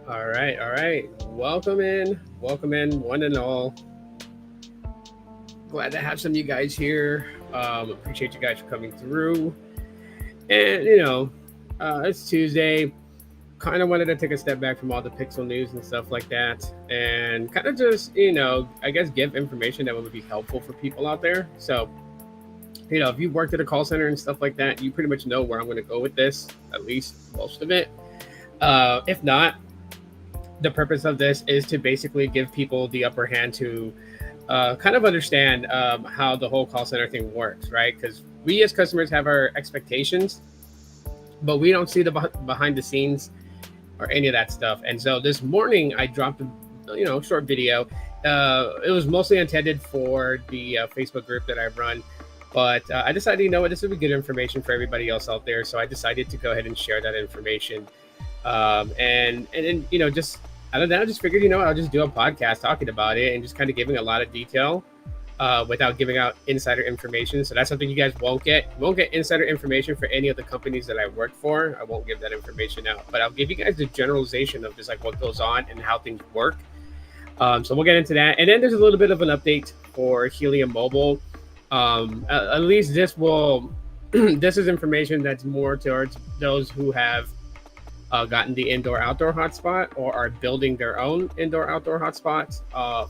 All right, all right. Welcome in, one and all. Glad to have some of you guys here. Appreciate you guys for coming through. And it's Tuesday. Kind of wanted to take a step back from all the pixel news and stuff like that, and kind of just I guess give information that would be helpful for people out there. So if you've worked at a call center and stuff like that, you pretty much know where I'm going to go with this, at least most of it. If not, the purpose of this is to basically give people the upper hand to kind of understand how the whole call center thing works, right? Because we as customers have our expectations, but we don't see the behind the scenes or any of that stuff. And so this morning I dropped a short video. It was mostly intended for the Facebook group that I run, but I decided, this would be good information for everybody else out there. So I decided to go ahead and share that information. And then just out of that, I just figured I'll just do a podcast talking about it and just kind of giving a lot of detail without giving out insider information. So that's something you guys won't get. You won't get insider information for any of the companies that I work for. I won't give that information out, but I'll give you guys the generalization of just like what goes on and how things work. So we'll get into that, and then there's a little bit of an update for Helium Mobile. At least this will this is information that's more towards those who have gotten the indoor-outdoor hotspot or are building their own indoor-outdoor hotspots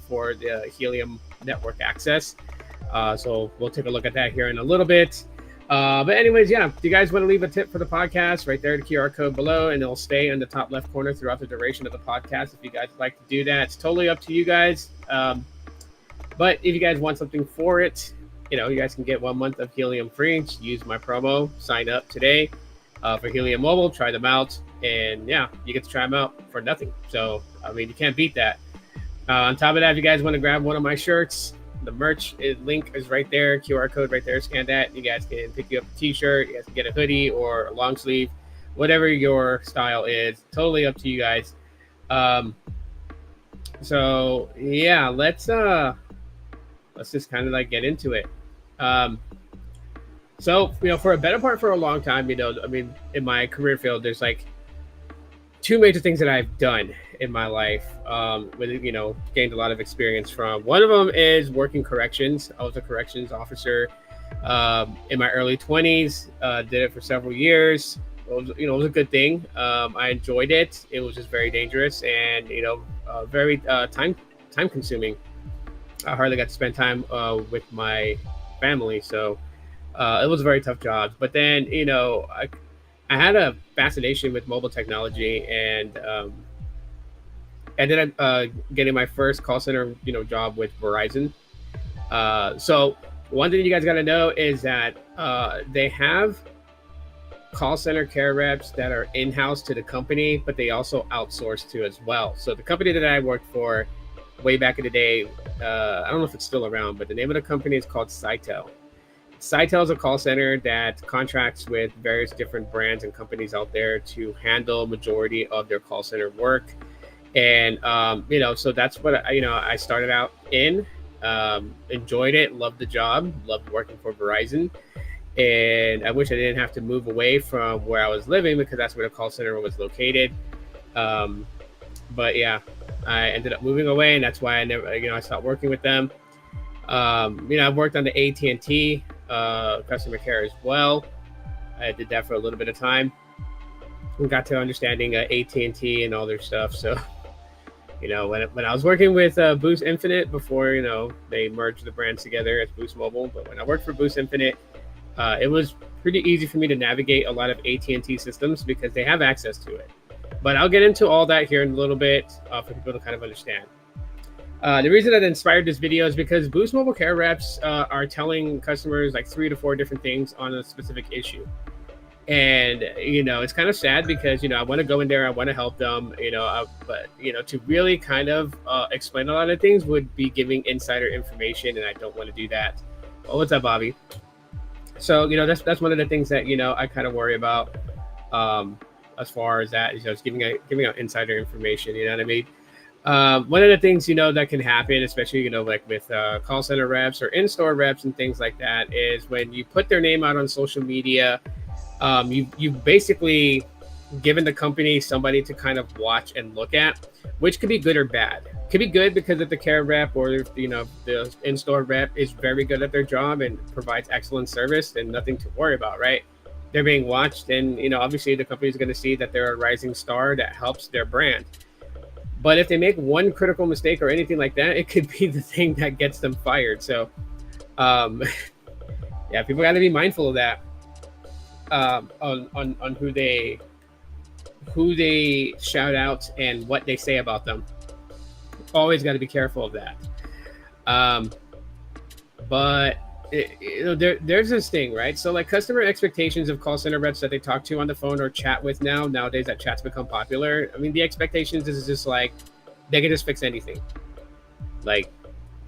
for the Helium network access. So we'll take a look at that here in a little bit. But anyways, yeah, if you guys want to leave a tip for the podcast, right there, the QR code below, and it'll stay in the top left corner throughout the duration of the podcast. If you guys would like to do that, it's totally up to you guys. But if you guys want something for it, you guys can get 1 month of Helium free. Just use my promo, sign up today for Helium Mobile, try them out. And yeah, you get to try them out for nothing. So, you can't beat that. On top of that, if you guys want to grab one of my shirts, the merch link is right there. QR code right there. Scan that. You guys can pick you up a t-shirt. You guys can get a hoodie or a long sleeve, whatever your style is. Totally up to you guys. So yeah, let's just kind of like get into it. So, for a better part for a long time, in my career field, there's like two major things that I've done in my life, gained a lot of experience from. One of them is working corrections. I was a corrections officer in my early 20s, did it for several years. It was a good thing. I enjoyed it. It was just very dangerous and, very time consuming. I hardly got to spend time with my family. So it was a very tough job. But then, I had a fascination with mobile technology and ended up getting my first call center, job with Verizon. So one thing you guys got to know is that they have call center care reps that are in-house to the company, but they also outsource to as well. So the company that I worked for way back in the day, I don't know if it's still around, but the name of the company is called Sitel. Sitel is a call center that contracts with various different brands and companies out there to handle majority of their call center work. And, so that's what, I started out in, enjoyed it, loved the job, loved working for Verizon. And I wish I didn't have to move away from where I was living because that's where the call center was located. But yeah, I ended up moving away, and that's why I stopped working with them. I've worked on the AT&T customer care as well. I did that for a little bit of time and got to understanding AT&T and all their stuff. So, when I was working with Boost Infinite before, they merged the brands together as Boost Mobile. But when I worked for Boost Infinite, it was pretty easy for me to navigate a lot of AT&T systems because they have access to it. But I'll get into all that here in a little bit for people to kind of understand. The reason that inspired this video is because Boost Mobile Care reps are telling customers like 3 to 4 different things on a specific issue. And, it's kind of sad because, I want to go in there, I want to help them, but, to really kind of explain a lot of things would be giving insider information, and I don't want to do that. Well, what's up, Bobby? So, that's one of the things that, I kind of worry about as far as that, is giving out insider information, you know what I mean? One of the things, that can happen, especially, like with call center reps or in-store reps and things like that, is when you put their name out on social media, you basically given the company somebody to kind of watch and look at, which could be good or bad. Could be good because if the care rep or if, the in-store rep is very good at their job and provides excellent service, then nothing to worry about, right? They're being watched, and obviously the company is going to see that they're a rising star that helps their brand. But if they make one critical mistake or anything like that, it could be the thing that gets them fired. So, yeah, people got to be mindful of that, on who they shout out and what they say about them. Always got to be careful of that. But there's this thing, right? So like customer expectations of call center reps that they talk to on the phone or chat with nowadays that chat's become popular. I mean, the expectations is just like they can just fix anything. Like,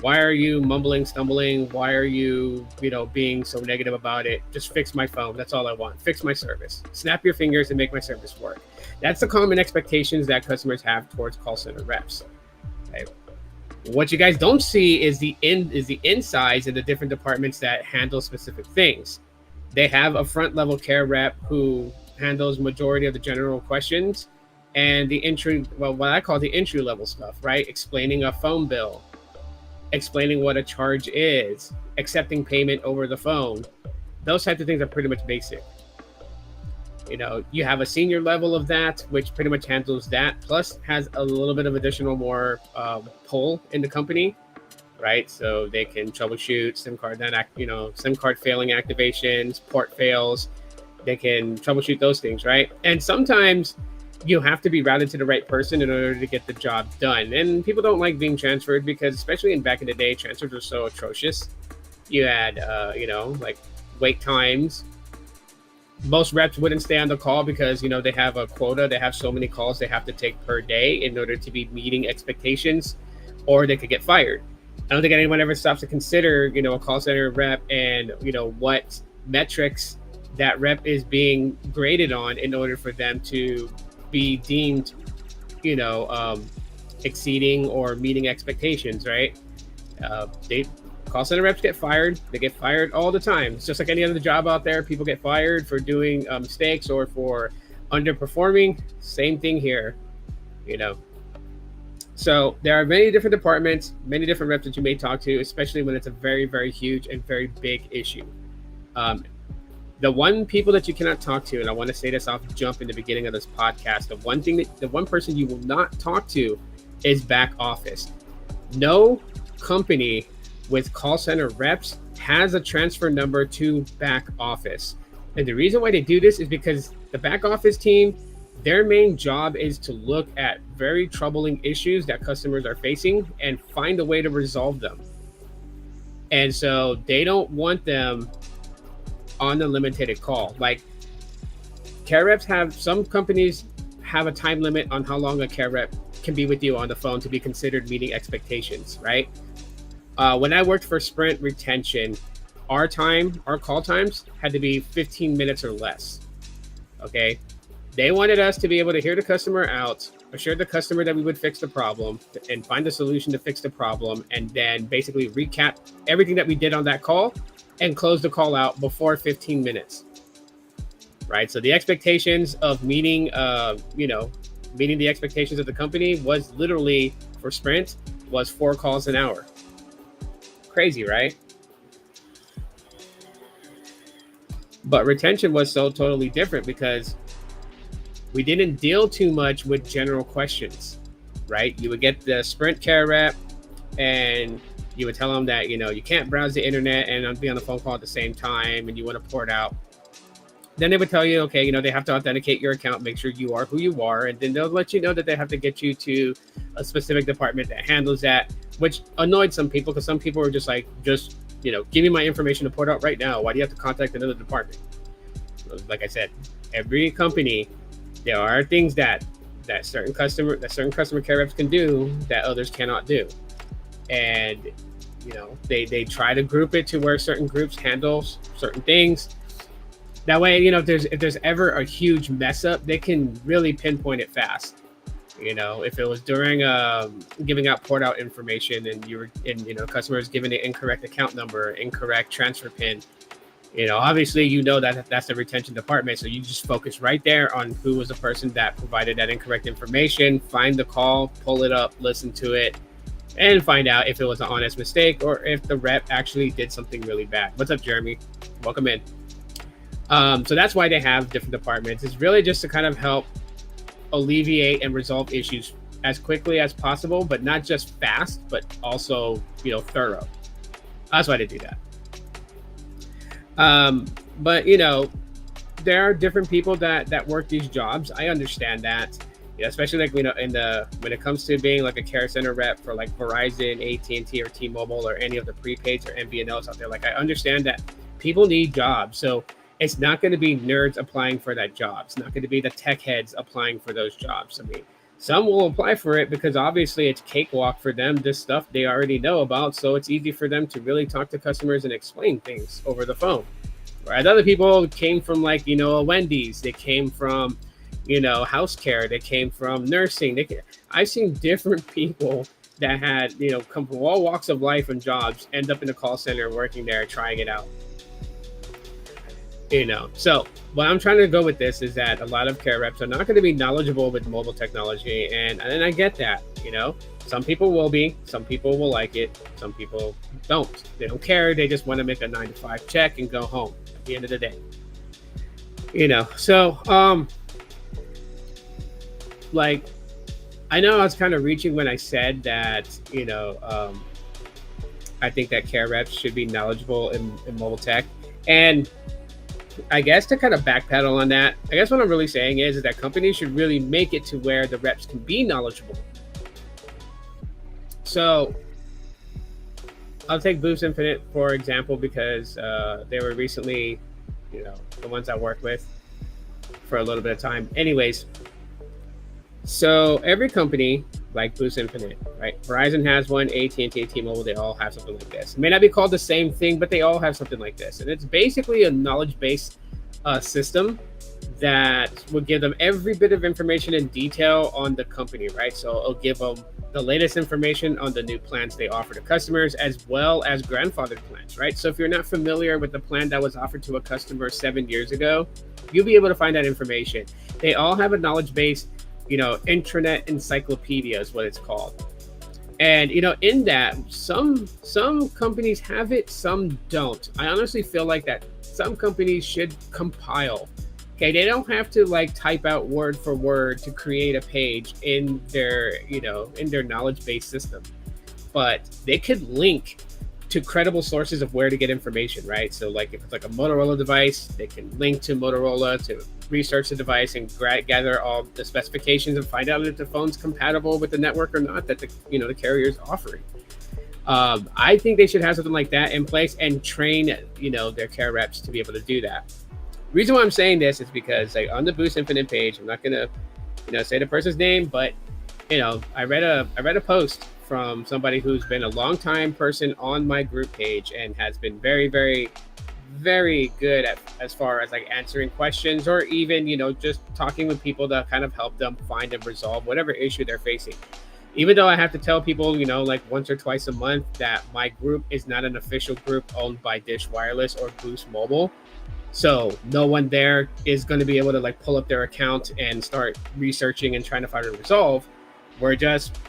why are you mumbling, stumbling? Why are you, being so negative about it? Just fix my phone. That's all I want. Fix my service. Snap your fingers and make my service work. That's the common expectations that customers have towards call center reps. Okay. What you guys don't see is the insides in the different departments that handle specific things. They have a front level care rep who handles majority of the general questions and the what I call the entry level stuff, right? Explaining a phone bill, explaining what a charge is, accepting payment over the phone. Those types of things are pretty much basic. You have a senior level of that, which pretty much handles that, plus has a little bit of additional more pull in the company, right? So they can troubleshoot SIM card SIM card failing activations, port fails. They can troubleshoot those things, right? And sometimes you have to be routed to the right person in order to get the job done. And people don't like being transferred because, especially back in the day, transfers were so atrocious. You had, like wait times. Most reps wouldn't stay on the call because, they have a quota. They have so many calls they have to take per day in order to be meeting expectations, or they could get fired. I don't think anyone ever stops to consider, a call center rep and, what metrics that rep is being graded on in order for them to be deemed, exceeding or meeting expectations, right? Call center reps get fired. They get fired all the time. It's just like any other job out there. People get fired for doing mistakes or for underperforming. Same thing here, So there are many different departments, many different reps that you may talk to, especially when it's a very, very huge and very big issue. The one people that you cannot talk to, and I want to say this off jump in the beginning of this podcast, the one person you will not talk to is back office. No company with call center reps has a transfer number to back office. And the reason why they do this is because the back office team, their main job is to look at very troubling issues that customers are facing and find a way to resolve them. And so they don't want them on the limited call. Like care reps some companies have a time limit on how long a care rep can be with you on the phone to be considered meeting expectations, right? When I worked for Sprint Retention, our call times had to be 15 minutes or less. Okay. They wanted us to be able to hear the customer out, assure the customer that we would fix the problem and find a solution to fix the problem, and then basically recap everything that we did on that call and close the call out before 15 minutes. Right. So the expectations of meeting the expectations of the company was literally for Sprint was 4 calls an hour. Crazy, right? But retention was so totally different because we didn't deal too much with general questions, right? You would get the Sprint care rep and you would tell them that, you can't browse the internet and be on the phone call at the same time and you want to port out. Then they would tell you, okay, they have to authenticate your account, make sure you are who you are. And then they'll let you know that they have to get you to a specific department that handles that, which annoyed some people because some people were just like, give me my information to port out right now. Why do you have to contact another department? Like I said, every company, there are things that certain customer care reps can do that others cannot do. And, they try to group it to where certain groups handle certain things. That way, if there's ever a huge mess up, they can really pinpoint it fast. If it was during giving out port out information and customers given the incorrect account number, incorrect transfer pin, Obviously, that that's the retention department. So you just focus right there on who was the person that provided that incorrect information, find the call, pull it up, listen to it, and find out if it was an honest mistake or if the rep actually did something really bad. What's up, Jeremy? Welcome in. So that's why they have different departments. It's really just to kind of help alleviate and resolve issues as quickly as possible, but not just fast, but also, thorough. That's why they do that. But there are different people that work these jobs. I understand that, especially like, when it comes to being like a care center rep for like Verizon, AT&T, or T-Mobile, or any of the prepaids or MVNOs out there. Like, I understand that people need jobs. So it's not going to be nerds applying for that job. It's not going to be the tech heads applying for those jobs. I mean, some will apply for it because obviously it's cakewalk for them. This stuff they already know about. So it's easy for them to really talk to customers and explain things over the phone. Whereas other people came from like, a Wendy's. They came from, house care. They came from nursing. I've seen different people that had, come from all walks of life and jobs, end up in a call center working there, trying it out. So what I'm trying to go with this is that a lot of care reps are not going to be knowledgeable with mobile technology. And I get that, some people will be, some people will like it. Some people don't. They don't care. They just want to make a 9-to-5 check and go home at the end of the day. So, like, I know I was kind of reaching when I said that, I think that care reps should be knowledgeable in mobile tech. And I guess to kind of backpedal on that, I guess what I'm really saying is that companies should really make it to where the reps can be knowledgeable. So I'll take Boost Infinite, for example, because they were recently, the ones I worked with for a little bit of time. Anyways, so every company like Boost Infinite, right? Verizon has one, AT&T, T-Mobile, they all have something like this. It may not be called the same thing, but they all have something like this. And it's basically a knowledge-based system that will give them every bit of information in detail on the company, right? So it'll give them the latest information on the new plans they offer to customers, as well as grandfathered plans, right? So if you're not familiar with the plan that was offered to a customer 7 years ago, you'll be able to find that information. They all have a knowledge base, intranet encyclopedia is what it's called. And, in that, some companies have it, some don't. I honestly feel like that some companies should compile. Okay, they don't have to like type out word for word to create a page in their, in their knowledge-based system, but they could link to credible sources of where to get information, right? So like if it's like a Motorola device, they can link to Motorola to research the device and gather all the specifications and find out if the phone's compatible with the network or not that the carrier is offering. I think they should have something like that in place and train, their care reps to be able to do that. Reason why I'm saying this is because like on the Boost Infinite page, I'm not gonna, say the person's name, but I read a post from somebody who's been a long time person on my group page and has been very, very, very good at as far as like answering questions or even, just talking with people that kind of help them find and resolve whatever issue they're facing. Even though I have to tell people, like once or twice a month that my group is not an official group owned by Dish Wireless or Boost Mobile. So no one there is going to be able to like pull up their account and start researching and trying to find a resolve. We're just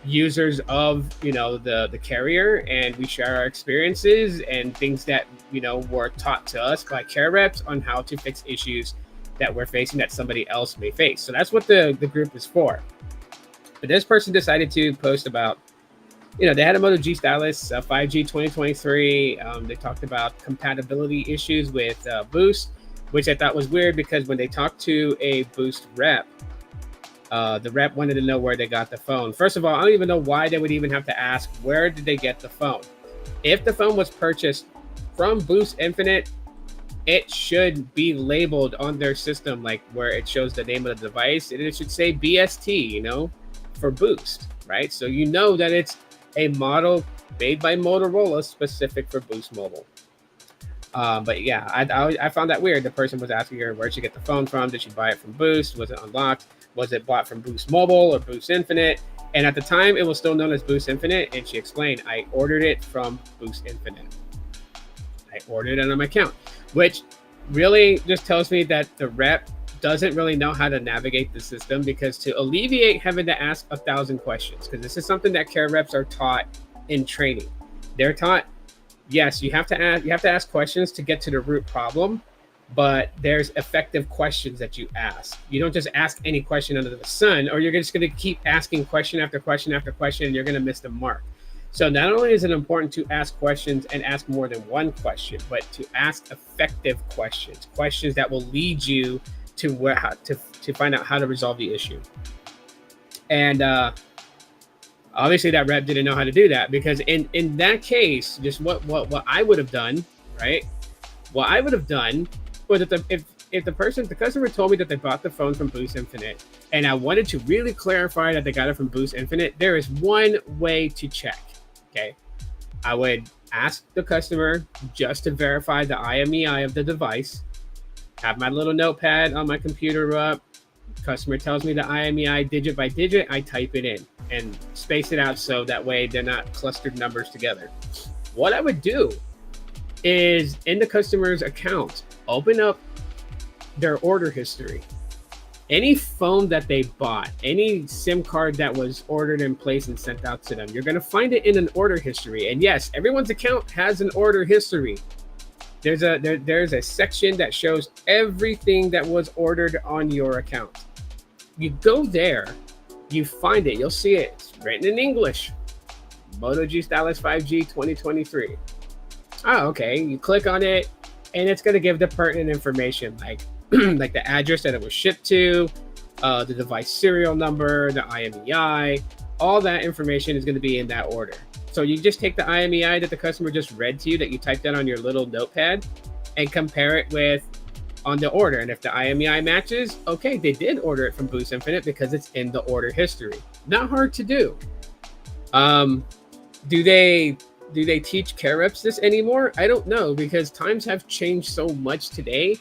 users of, the carrier, and we share our experiences and things that, were taught to us by care reps on how to fix issues that we're facing that somebody else may face. So that's what the group is for. But this person decided to post about, they had a Moto G Stylus 5G 2023. They talked about compatibility issues with Boost, which I thought was weird because when they talked to a Boost rep, the rep wanted to know where they got the phone. First of all, I don't even know why they would even have to ask, where did they get the phone? If the phone was purchased from Boost Infinite, it should be labeled on their system, like where it shows the name of the device, and it should say BST, for Boost, right? So that it's a model made by Motorola specific for Boost Mobile. But yeah, I found that weird. The person was asking her where'd she get the phone from? Did she buy it from Boost? Was it unlocked? Was it bought from Boost Mobile or Boost Infinite? And at the time, it was still known as Boost Infinite. And she explained, I ordered it from Boost Infinite. I ordered it on my account, which really just tells me that the rep doesn't really know how to navigate the system, because to alleviate having to ask 1,000 questions, because this is something that care reps are taught in training. They're taught, yes, you have to ask questions to get to the root problem, but there's effective questions that you ask. You don't just ask any question under the sun, or you're just going to keep asking question after question after question, and you're going to miss the mark. So not only is it important to ask questions and ask more than one question, but to ask effective questions, questions that will lead you to to find out how to resolve the issue. And obviously that rep didn't know how to do that, because in that case, just what I would have done, right? What I would have done was if the customer told me that they bought the phone from Boost Infinite, and I wanted to really clarify that they got it from Boost Infinite, there is one way to check. Okay, I would ask the customer just to verify the IMEI of the device. Have my little notepad on my computer up. Customer tells me the IMEI digit by digit. I type it in and space it out so that way they're not clustered numbers together. What I would do is, in the customer's account, open up their order history. Any phone that they bought, any SIM card that was ordered and placed and sent out to them, you're going to find it in an order history. And yes, everyone's account has an order history. There's a section that shows everything that was ordered on your account. You go there, you find it, you'll see it. It's written in English. Moto G Stylus 5G 2023. Oh, okay. You click on it, and it's going to give the pertinent information, like like the address that it was shipped to, the device serial number, the IMEI. All that information is going to be in that order. So you just take the IMEI that the customer just read to you, that you typed in on your little notepad, and compare it with on the order. And if the IMEI matches, okay, they did order it from Boost Infinite because it's in the order history. Not hard to do. Do they teach care reps this anymore? I don't know, because times have changed so much today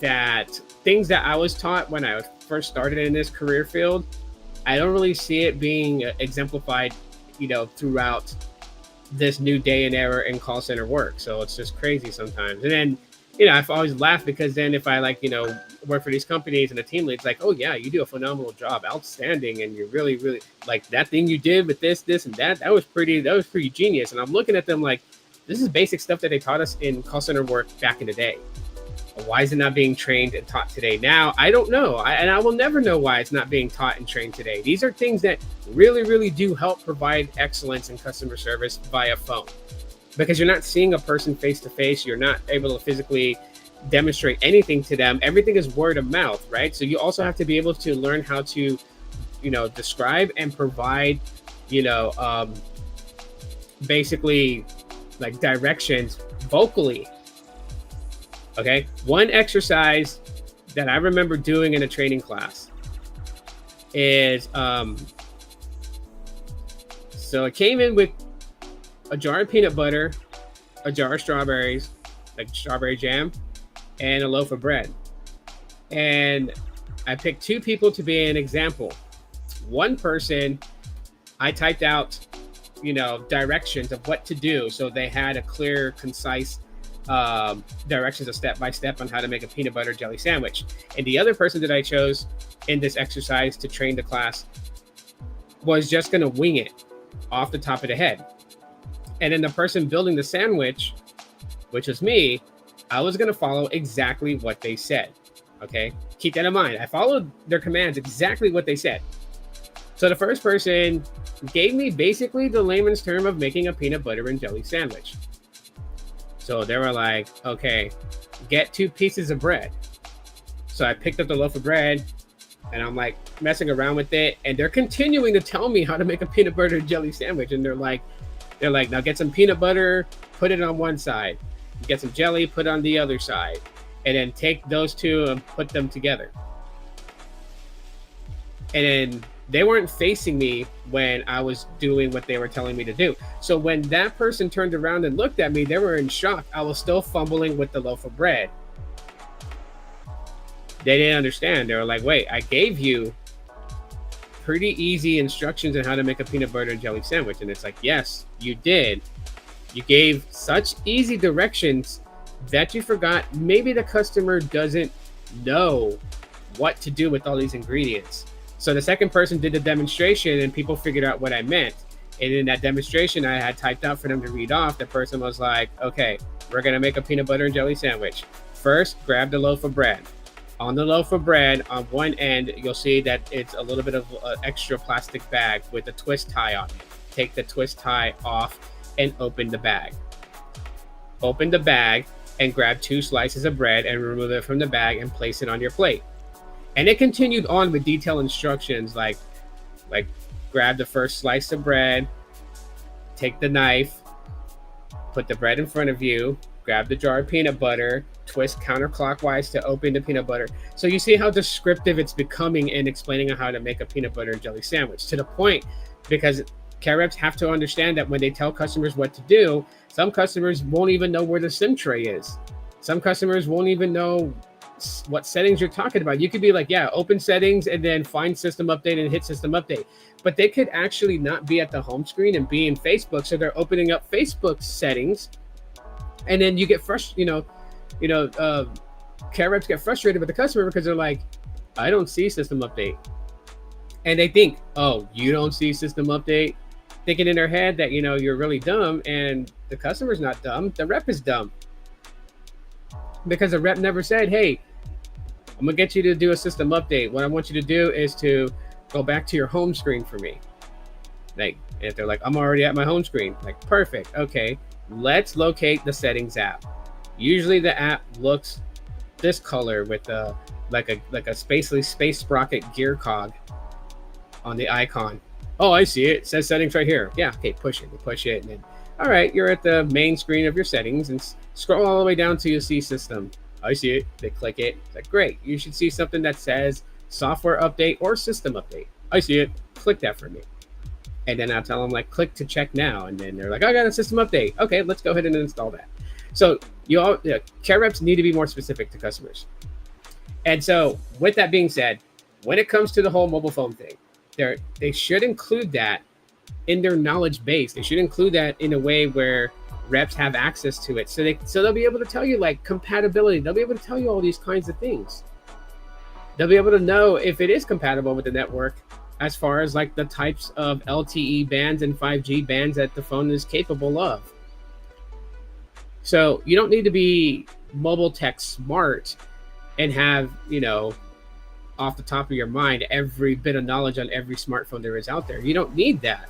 that things that I was taught when I first started in this career field, I don't really see it being exemplified, throughout this new day and era in call center work. So it's just crazy sometimes. And then, I've always laughed, because then if I work for these companies and the team lead's like, oh yeah, you do a phenomenal job, outstanding, and you're really, really like that thing you did with this and that was pretty genius. And I'm looking at them like, this is basic stuff that they taught us in call center work back in the day. Why is it not being trained and taught today? Now, I don't know. And I will never know why it's not being taught and trained today. These are things that really, really do help provide excellence in customer service via phone, because you're not seeing a person face to face. You're not able to physically demonstrate anything to them. Everything is word of mouth, right? So you also have to be able to learn how to, describe and provide, basically like directions vocally. Okay, one exercise that I remember doing in a training class is, so it came in with a jar of peanut butter, a jar of strawberries, like strawberry jam, and a loaf of bread. And I picked two people to be an example. One person, I typed out, directions of what to do. So they had a clear, concise directions of step by step on how to make a peanut butter jelly sandwich. And the other person that I chose in this exercise to train the class was just going to wing it off the top of the head. And then the person building the sandwich, which was me, I was going to follow exactly what they said. Okay, keep that in mind. I followed their commands exactly what they said. So the first person gave me basically the layman's term of making a peanut butter and jelly sandwich. So they were like, okay, get 2 pieces of bread. So I picked up the loaf of bread, and I'm like messing around with it, and they're continuing to tell me how to make a peanut butter and jelly sandwich. And they're like, now get some peanut butter, put it on one side, get some jelly, put it on the other side, and then take those two and put them together. And then they weren't facing me when I was doing what they were telling me to do. So when that person turned around and looked at me, they were in shock. I was still fumbling with the loaf of bread. They didn't understand. They were like, wait, I gave you pretty easy instructions on how to make a peanut butter and jelly sandwich. And it's like, yes, you did. You gave such easy directions that you forgot maybe the customer doesn't know what to do with all these ingredients. So the second person did the demonstration and people figured out what I meant. And in that demonstration I had typed out for them to read off, the person was like, okay, we're going to make a peanut butter and jelly sandwich. First, grab the loaf of bread. On the loaf of bread, on one end, you'll see that it's a little bit of an extra plastic bag with a twist tie on it. Take the twist tie off and open the bag. Open the bag and grab 2 slices of bread and remove it from the bag and place it on your plate. And it continued on with detailed instructions like grab the first slice of bread, take the knife, put the bread in front of you, grab the jar of peanut butter, twist counterclockwise to open the peanut butter. So you see how descriptive it's becoming in explaining how to make a peanut butter and jelly sandwich, to the point because care reps have to understand that when they tell customers what to do, some customers won't even know where the sim tray is. Some customers won't even know what settings you're talking about. You could be like, yeah, open settings and then find system update and hit system update. But they could actually not be at the home screen and be in Facebook. So they're opening up Facebook settings. And then you get frustrated, care reps get frustrated with the customer because they're like, I don't see system update. And they think, oh, you don't see system update? Thinking in their head that, you're really dumb, and the customer's not dumb. The rep is dumb. Because the rep never said, hey, I'm going to get you to do a system update. What I want you to do is to go back to your home screen for me. Like, if they're like, I'm already at my home screen. Like, perfect. Okay, let's locate the settings app. Usually the app looks this color with like a space sprocket gear cog on the icon. Oh, I see it. It says settings right here. Yeah, okay, push it. You push it, and then, all right, you're at the main screen of your settings, and scroll all the way down to you see system. I see it. They click it. It's like, great. You should see something that says software update or system update. I see it. Click that for me. And then I'll tell them, like, click to check now. And then they're like, I got a system update. Okay, let's go ahead and install that. So care reps need to be more specific to customers. And so with that being said, when it comes to the whole mobile phone thing, they should include that in their knowledge base. They should include that in a way where reps have access to it. So they'll be able to tell you, like, compatibility. They'll be able to tell you all these kinds of things. They'll be able to know if it is compatible with the network as far as like the types of LTE bands and 5G bands that the phone is capable of. So you don't need to be mobile tech smart and have, off the top of your mind, every bit of knowledge on every smartphone there is out there. You don't need that.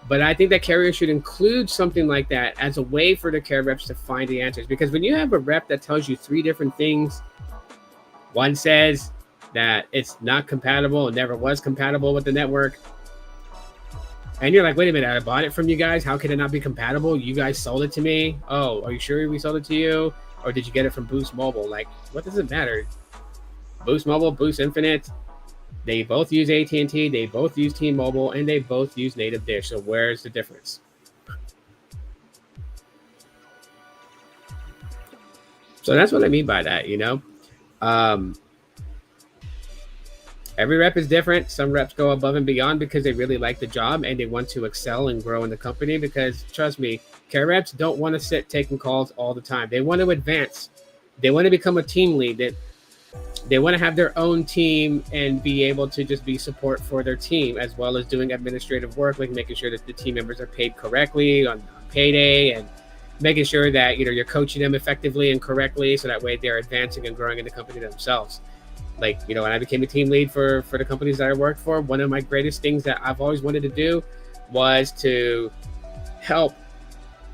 But I think that carriers should include something like that as a way for the care reps to find the answers. Because when you have a rep that tells you 3 different things, one says that it's not compatible and never was compatible with the network, and you're like, wait a minute, I bought it from you guys. How could it not be compatible? You guys sold it to me. Oh, are you sure we sold it to you? Or did you get it from Boost Mobile? Like, what does it matter? Boost Mobile, Boost Infinite, they both use AT&T, they both use T-Mobile, and they both use native dish. So where's the difference? So that's what I mean by that, Every rep is different. Some reps go above and beyond because they really like the job and they want to excel and grow in the company. Because trust me, care reps don't want to sit taking calls all the time. They want to advance. They want to become a team lead. They want to have their own team and be able to just be support for their team, as well as doing administrative work, like making sure that the team members are paid correctly on payday, and making sure that you're coaching them effectively and correctly, so that way they're advancing and growing in the company themselves. Like, when I became a team lead for the companies that I worked for, one of my greatest things that I've always wanted to do was to help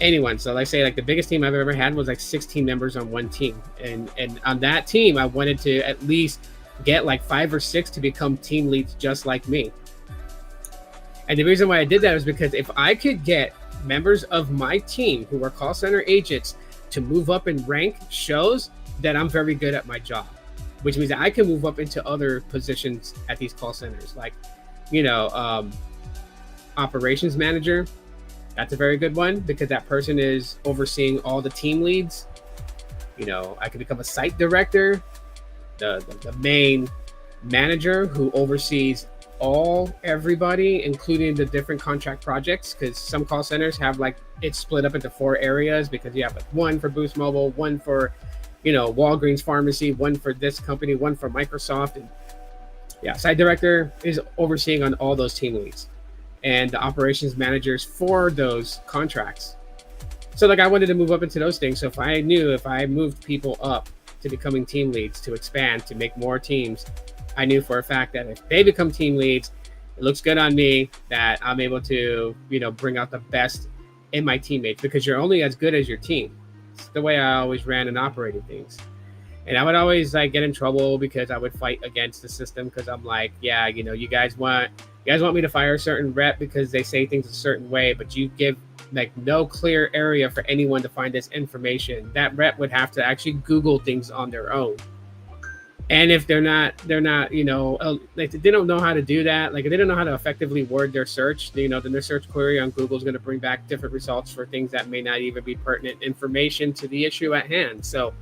anyone. So like, say, like, the biggest team I've ever had was like 16 members on one team. And on that team, I wanted to at least get like 5 or 6 to become team leads just like me. And the reason why I did that was because if I could get members of my team who are call center agents to move up in rank, shows that I'm very good at my job. Which means that I can move up into other positions at these call centers, like, operations manager. That's a very good one because that person is overseeing all the team leads. I can become a site director, the main manager who oversees everybody, including the different contract projects, because some call centers have like it's split up into 4 areas, because you have like one for Boost Mobile, one for Walgreens Pharmacy, one for this company, one for Microsoft, and yeah, site director is overseeing on all those team leads and the operations managers for those contracts. So like I wanted to move up into those things. So if I moved people up to becoming team leads, to expand, to make more teams, I knew for a fact that if they become team leads, it looks good on me that I'm able to, bring out the best in my teammates, because you're only as good as your team. It's the way I always ran and operated things. And I would always like get in trouble because I would fight against the system, because I'm like, yeah, you guys want me to fire a certain rep because they say things a certain way, but you give like no clear area for anyone to find this information. That rep would have to actually Google things on their own. And if they're not, like they don't know how to do that. Like if they don't know how to effectively word their search, then their search query on Google is going to bring back different results for things that may not even be pertinent information to the issue at hand. So,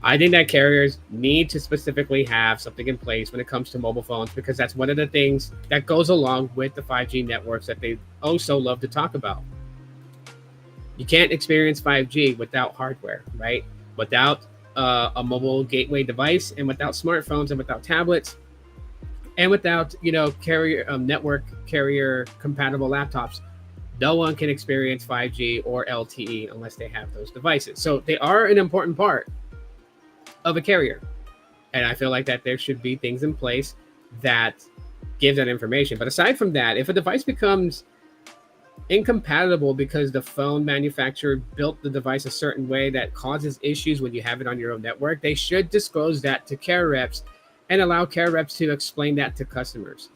I think that carriers need to specifically have something in place when it comes to mobile phones, because that's one of the things that goes along with the 5G networks that they so love to talk about. You can't experience 5G without hardware, right? Without a mobile gateway device, and without smartphones, and without tablets, and without carrier network carrier compatible laptops. No one can experience 5G or LTE unless they have those devices. So they are an important part of a carrier. And I feel like that there should be things in place that give that information. But aside from that, if a device becomes incompatible because the phone manufacturer built the device a certain way that causes issues when you have it on your own network, they should disclose that to care reps and allow care reps to explain that to customers.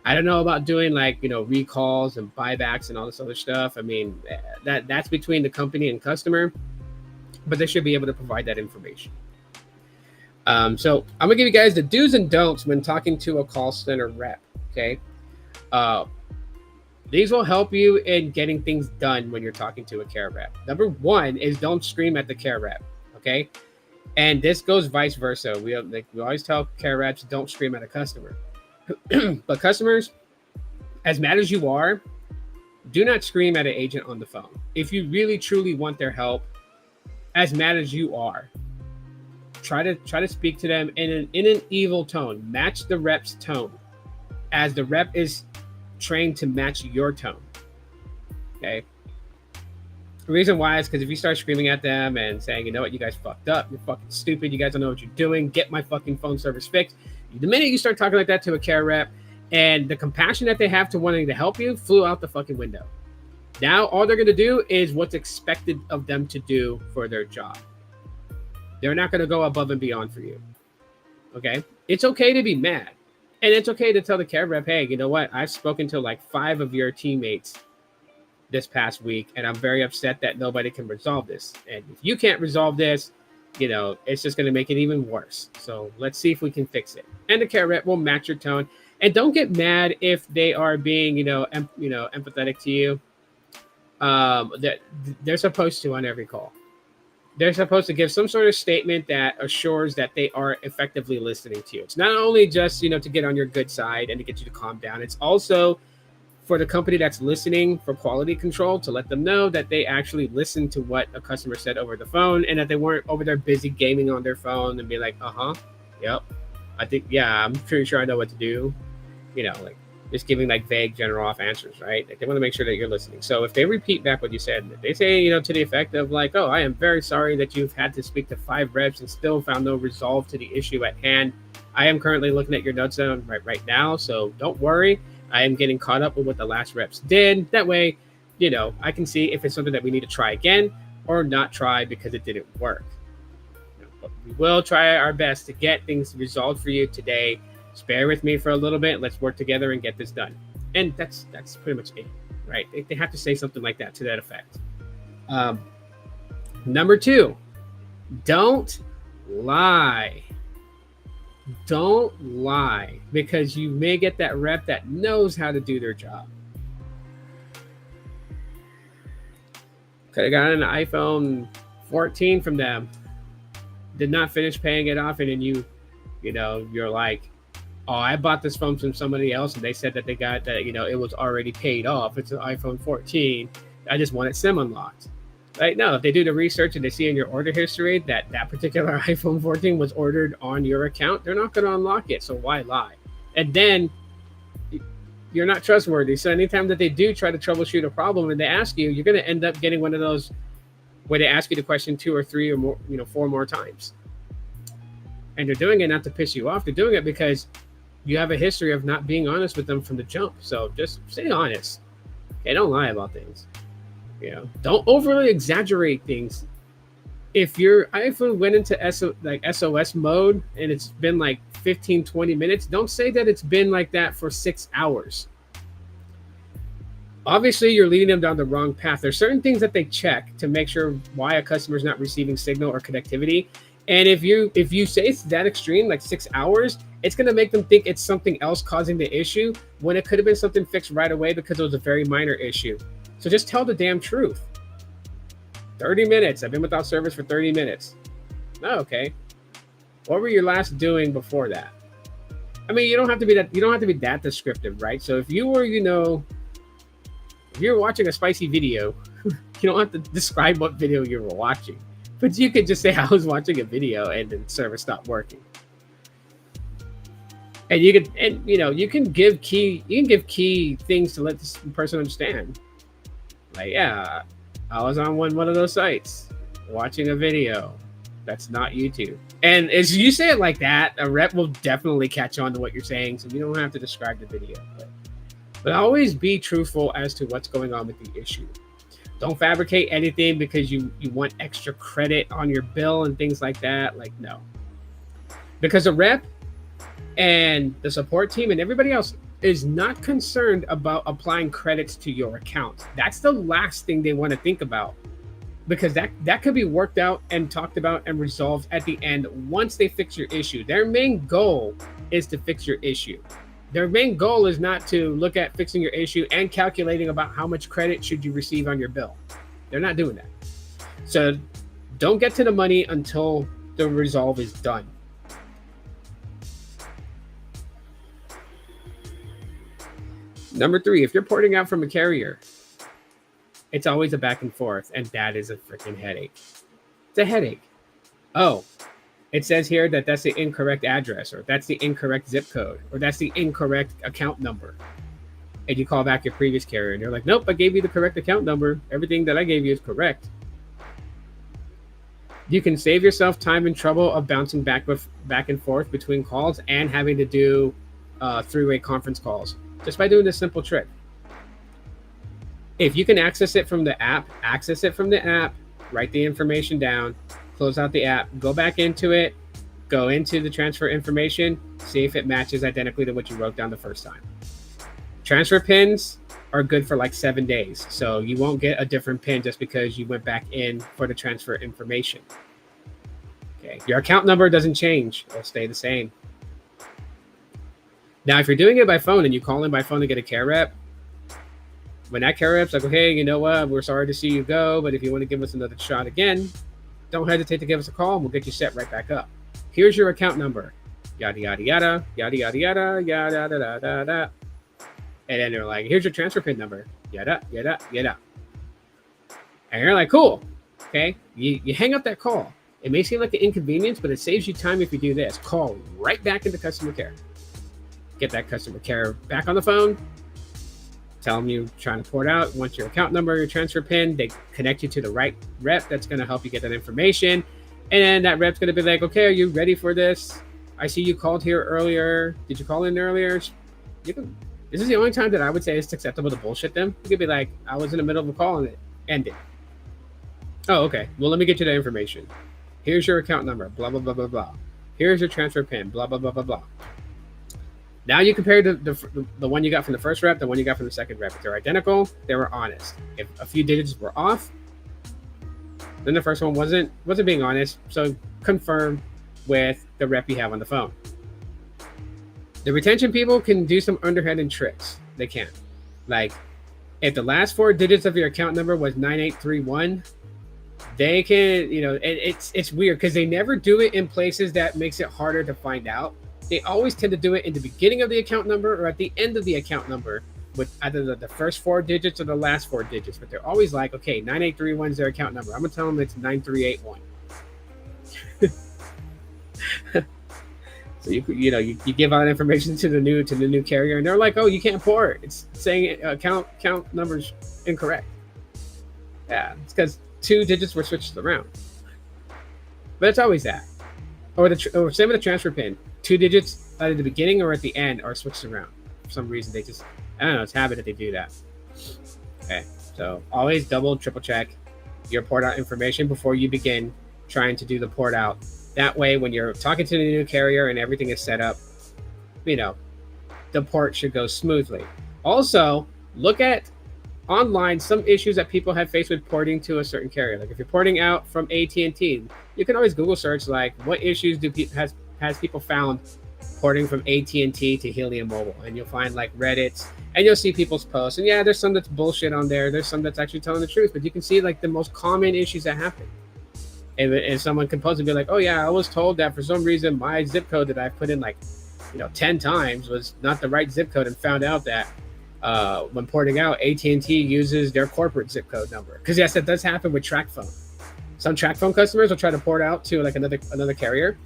I don't know about doing like, recalls and buybacks and all this other stuff. I mean, that's between the company and customer, but they should be able to provide that information. So I'm gonna give you guys the do's and don'ts when talking to a call center rep. Okay. These will help you in getting things done when you're talking to a care rep. Number 1 is don't scream at the care rep. Okay. And this goes vice versa. We always tell care reps, don't scream at a customer. But customers, as mad as you are, do not scream at an agent on the phone. If you really truly want their help, as mad as you are, try to speak to them in an evil tone. Match the rep's tone, as the rep is trained to match your tone. Okay. The reason why is because if you start screaming at them and saying, you know what, you guys fucked up, you're fucking stupid, you guys don't know what you're doing, get my fucking phone service fixed. The minute you start talking like that to a care rep, and the compassion that they have to wanting to help you flew out the fucking window. Now all they're going to do is what's expected of them to do for their job. They're not going to go above and beyond for you. Okay? It's okay to be mad. And it's okay to tell the care rep, hey, you know what? I've spoken to like 5 of your teammates this past week, and I'm very upset that nobody can resolve this. And if you can't resolve this, it's just going to make it even worse. So let's see if we can fix it. And the care rep will match your tone. And don't get mad if they are being, empathetic to you. That they're supposed to on every call. They're supposed to give some sort of statement that assures that they are effectively listening to you. It's not only just, to get on your good side and to get you to calm down. It's also for the company that's listening for quality control to let them know that they actually listened to what a customer said over the phone, and that they weren't over there busy gaming on their phone and be like, yep, I think, yeah, I'm pretty sure I know what to do. Like just giving like vague general off answers, right? Like they want to make sure that you're listening. So if they repeat back what you said, they say, to the effect of like, oh, I am very sorry that you've had to speak to 5 reps and still found no resolve to the issue at hand. I am currently looking at your notes right now, so don't worry. I am getting caught up with what the last reps did. That way, I can see if it's something that we need to try again or not try because it didn't work. But we will try our best to get things resolved for you today. Just bear with me for a little bit. Let's work together and get this done. And that's pretty much it, right? They have to say something like that to that effect. Number 2, don't lie. Don't lie, because you may get that rep that knows how to do their job. Could have gotten an iPhone 14 from them, did not finish paying it off, and then you're like, Oh, I bought this phone from somebody else and they said that they got that, it was already paid off. It's an iPhone 14. I just want it SIM unlocked. Right? No, if they do the research and they see in your order history that that particular iPhone 14 was ordered on your account, they're not going to unlock it. So why lie? And then you're not trustworthy. So anytime that they do try to troubleshoot a problem and they ask you, you're going to end up getting one of those where they ask you the question 2 or 3 or more, 4 more times. And they're doing it not to piss you off. They're doing it because you have a history of not being honest with them from the jump. So just stay honest. Okay, don't lie about things. Don't overly exaggerate things. If your iPhone went into SOS mode and it's been like 15, 20 minutes, don't say that it's been like that for 6 hours. Obviously, you're leading them down the wrong path. There's certain things that they check to make sure why a customer is not receiving signal or connectivity. And if you say it's that extreme, like 6 hours, it's going to make them think it's something else causing the issue when it could have been something fixed right away because it was a very minor issue. So just tell the damn truth. 30 minutes. I've been without service for 30 minutes. Oh, okay. What were you last doing before that? I mean, you don't have to be that descriptive, right? So if you were, if you're watching a spicy video, you don't have to describe what video you were watching. But you could just say, I was watching a video and the service stopped working. And you can give key things to let this person understand. Like, yeah, I was on one of those sites watching a video that's not YouTube. And as you say it like that, a rep will definitely catch on to what you're saying. So you don't have to describe the video. But always be truthful as to what's going on with the issue. Don't fabricate anything because you want extra credit on your bill and things like that. Like, no. Because a rep and the support team and everybody else is not concerned about applying credits to your account. That's the last thing they want to think about. Because that could be worked out and talked about and resolved at the end once they fix your issue. Their main goal is to fix your issue. Their main goal is not to look at fixing your issue and calculating about how much credit should you receive on your bill. They're not doing that. So don't get to the money until the resolve is done. Number 3, if you're porting out from a carrier, it's always a back and forth, and that is a freaking headache. It's a headache. Oh, it says here that that's the incorrect address, or that's the incorrect zip code, or that's the incorrect account number. And you call back your previous carrier and they're like, nope, I gave you the correct account number. Everything that I gave you is correct. You can save yourself time and trouble of bouncing back and forth between calls and having to do 3-way conference calls just by doing this simple trick. If you can access it from the app, write the information down, close out the app, go back into it, go into the transfer information, see if it matches identically to what you wrote down the first time. Transfer pins are good for like 7 days. So you won't get a different pin just because you went back in for the transfer information. Okay. Your account number doesn't change. It'll stay the same. Now, if you're doing it by phone and you call in by phone to get a care rep, when that care rep's like, okay, you know what, we're sorry to see you go, but if you want to give us another shot again, don't hesitate to give us a call and we'll get you set right back up. Here's your account number. Yada, yada, yada, yada, yada, yada, yada, yada, yada, yada. And then they're like, here's your transfer pin number. Yada, yada, yada. And you're like, cool. Okay. You hang up that call. It may seem like an inconvenience, but it saves you time if you do this. Call right back into customer care. Get that customer care back on the phone. Tell them you're trying to port out. Want your account number, your transfer pin. They connect you to the right rep that's going to help you get that information. And then that rep's going to be like, okay, are you ready for this? I see you called here earlier. Did you call in earlier? This is the only time that I would say it's acceptable to bullshit them. You could be like, I was in the middle of a call and it ended. Oh, okay. Well, let me get you the information. Here's your account number, blah, blah, blah, blah, blah. Here's your transfer pin, blah, blah, blah, blah, blah. Now you compare the one you got from the first rep, the one you got from the second rep. If they're identical, they were honest. If a few digits were off, then the first one wasn't being honest. So confirm with the rep you have on the phone. The retention people can do some underhanded tricks. They can. Like, if the last 4 digits of your account number was 9831, they can, it's weird because they never do it in places that makes it harder to find out. they always tend to do it in the beginning of the account number or at the end of the account number with either the first 4 digits or the last 4 digits. But they're always like, okay, 9831 is their account number. I'm gonna tell them it's 9381. So you give out information to the new carrier, and they're like, oh, you can't port. It's saying account number's incorrect. Yeah, it's because 2 digits were switched around. But it's always that. Or same with the transfer pin. 2 digits either at the beginning or at the end are switched around. For some reason, they just, I don't know, it's habit that they do that. Okay, so always double, triple check your port out information before you begin trying to do the port out. That way, when you're talking to the new carrier and everything is set up, the port should go smoothly. Also, look at online some issues that people have faced with porting to a certain carrier. Like if you're porting out from AT&T, you can always Google search like what issues has people found porting from AT&T to Helium Mobile, and you'll find like Reddit, and you'll see people's posts. And yeah, there's some that's bullshit on there. There's some that's actually telling the truth, but you can see like the most common issues that happen. And someone can post and be like, oh yeah, I was told that for some reason my zip code that I put in like 10 times was not the right zip code, and found out that when porting out, AT&T uses their corporate zip code number. Because yes, that does happen with TracFone. Some TracFone customers will try to port out to like another carrier,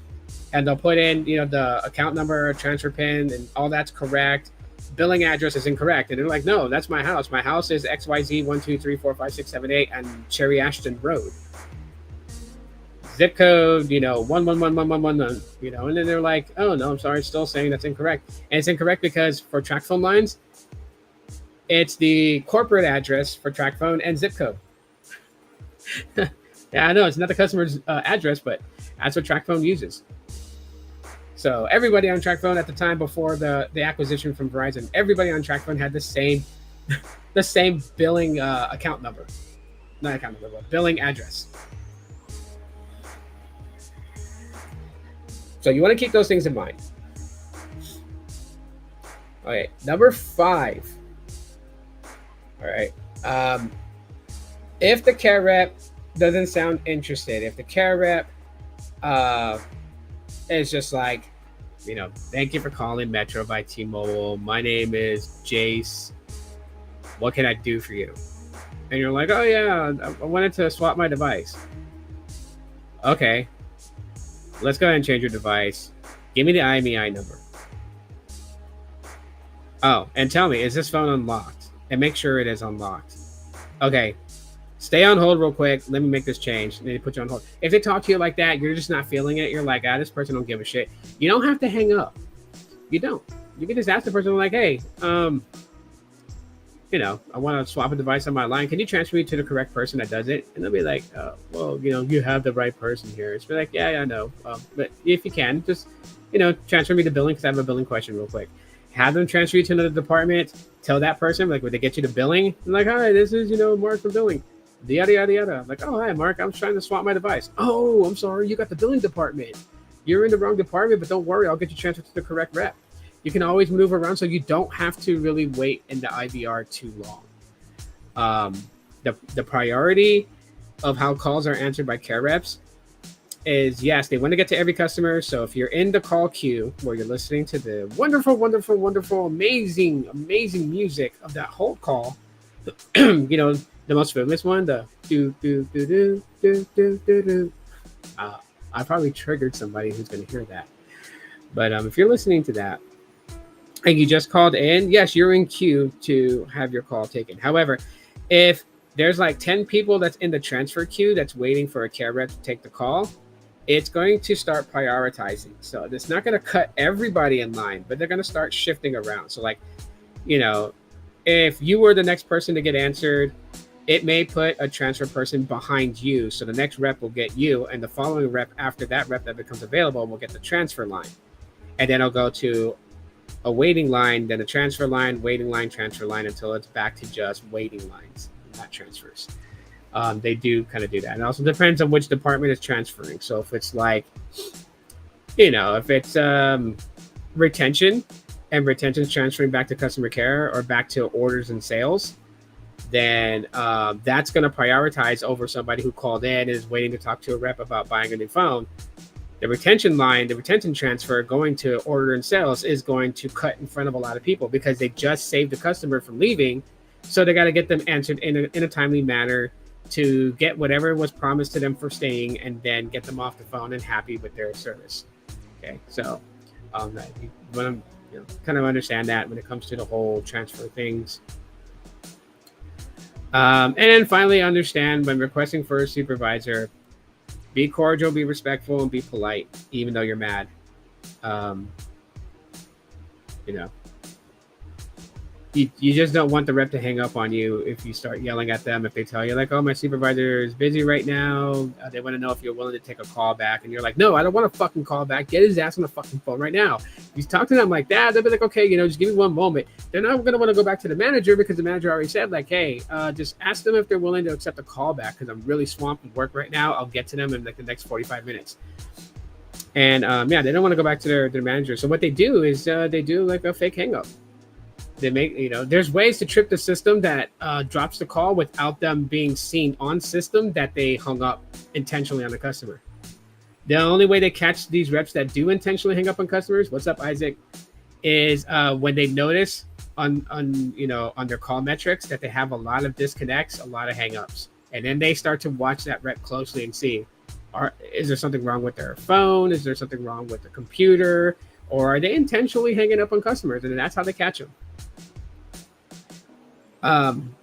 and they'll put in the account number, transfer pin, and all that's correct. Billing address is incorrect, and they're like, no, that's my house. My house is XYZ 1234567 and Cherry Ashton Road. Zip code, 111111, and then they're like, oh no, I'm sorry, it's still saying that's incorrect. And it's incorrect because for TracFone lines, it's the corporate address for TracFone and zip code. Yeah, I know it's not the customer's address, but that's what TracFone uses. So everybody on TracFone at the time before the acquisition from Verizon, everybody on TracFone had the same billing account number, not account number, but billing address. So you want to keep those things in mind. Okay, number 5. All right. If the care rep doesn't sound interested, if the care rep is just like, thank you for calling Metro by T-Mobile. My name is Jace. What can I do for you? And you're like, oh yeah, I wanted to swap my device. Okay. Let's go ahead and change your device. Give me the IMEI number. Oh, and tell me, is this phone unlocked? And make sure it is unlocked. Okay. Stay on hold real quick. Let me make this change. And then they put you on hold. If they talk to you like that, you're just not feeling it. You're like, this person don't give a shit. You don't have to hang up. You don't. You can just ask the person like, hey, I want to swap a device on my line. Can you transfer me to the correct person that does it? And they'll be like, well, you have the right person here. It's be like, yeah, I know. But if you can, just, transfer me to billing because I have a billing question real quick. Have them transfer you to another department. Tell that person, like, when they get you to billing, I'm like, hi, this is, Mark from billing. Yada, yada, yada. I'm like, oh, hi, Mark. I'm trying to swap my device. Oh, I'm sorry. You got the billing department. You're in the wrong department, but don't worry. I'll get you transferred to the correct rep. You can always move around, so you don't have to really wait in the IVR too long. The priority of how calls are answered by care reps is, yes, they want to get to every customer. So if you're in the call queue where you're listening to the wonderful, wonderful, wonderful, amazing, amazing music of that whole call, the most famous one, the do do do do do do do do. I probably triggered somebody who's going to hear that. But if you're listening to that, and you just called in, yes, you're in queue to have your call taken. However, if there's like 10 people that's in the transfer queue that's waiting for a care rep to take the call, it's going to start prioritizing. So it's not going to cut everybody in line, but they're going to start shifting around. So like, if you were the next person to get answered, it may put a transfer person behind you. So the next rep will get you, and the following rep after that rep that becomes available will get the transfer line. And then it'll go to a waiting line, then a transfer line, waiting line, transfer line, until it's back to just waiting lines, not transfers. They do kind of do that. And it also depends on which department is transferring. So if it's like, if it's retention, and retention is transferring back to customer care or back to orders and sales, then that's going to prioritize over somebody who called in and is waiting to talk to a rep about buying a new phone. the retention line, the retention transfer going to order and sales is going to cut in front of a lot of people because they just saved the customer from leaving. So they got to get them answered in a timely manner to get whatever was promised to them for staying, and then get them off the phone and happy with their service. Okay, so you want to kind of understand that when it comes to the whole transfer things. And then finally, understand when requesting for a supervisor, be cordial, be respectful, and be polite, even though you're mad. You just don't want the rep to hang up on you if you start yelling at them. If they tell you like, oh, my supervisor is busy right now, they want to know if you're willing to take a call back, and you're like, no, I don't want a fucking call back. Get his ass on the fucking phone right now. You talk to them like that, they'll be like, okay, just give me one moment. They're not going to want to go back to the manager because the manager already said like, hey, just ask them if they're willing to accept a call back because I'm really swamped with work right now. I'll get to them in like the next 45 minutes. And they don't want to go back to their manager. So what they do is they do like a fake hang up. They make, there's ways to trip the system that drops the call without them being seen on system that they hung up intentionally on the customer. The only way they catch these reps that do intentionally hang up on customers, what's up, Isaac, is when they notice on their call metrics that they have a lot of disconnects, a lot of hangups, and then they start to watch that rep closely and see, is there something wrong with their phone? Is there something wrong with the computer? Or are they intentionally hanging up on customers? And that's how they catch them.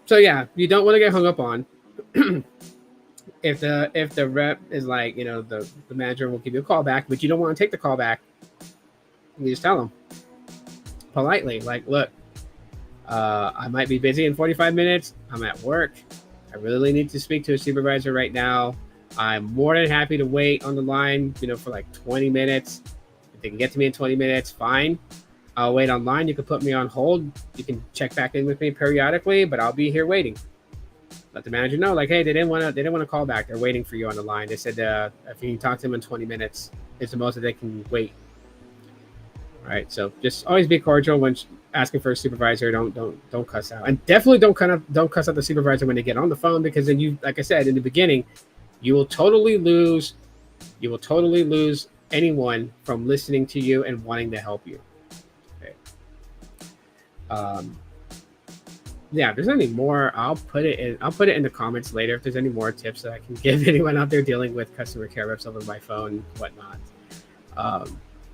So yeah, you don't want to get hung up on. If the rep is like, the manager will give you a call back, but you don't want to take the call back, you just tell them politely, like, look, I might be busy in 45 minutes. I'm at work. I really need to speak to a supervisor right now. I'm more than happy to wait on the line, for like 20 minutes. If they can get to me in 20 minutes, fine. I'll wait online. You can put me on hold. You can check back in with me periodically, but I'll be here waiting. Let the manager know, like, hey, they didn't want to call back. They're waiting for you on the line. They said if you talk to them in 20 minutes, it's the most that they can wait. All right. So just always be cordial when asking for a supervisor. Don't cuss out, and definitely don't cuss out the supervisor when they get on the phone, because then you, like I said in the beginning, you will totally lose anyone from listening to you and wanting to help you. If there's any more, I'll put it in the comments later if there's any more tips that I can give anyone out there dealing with customer care reps over my phone and whatnot.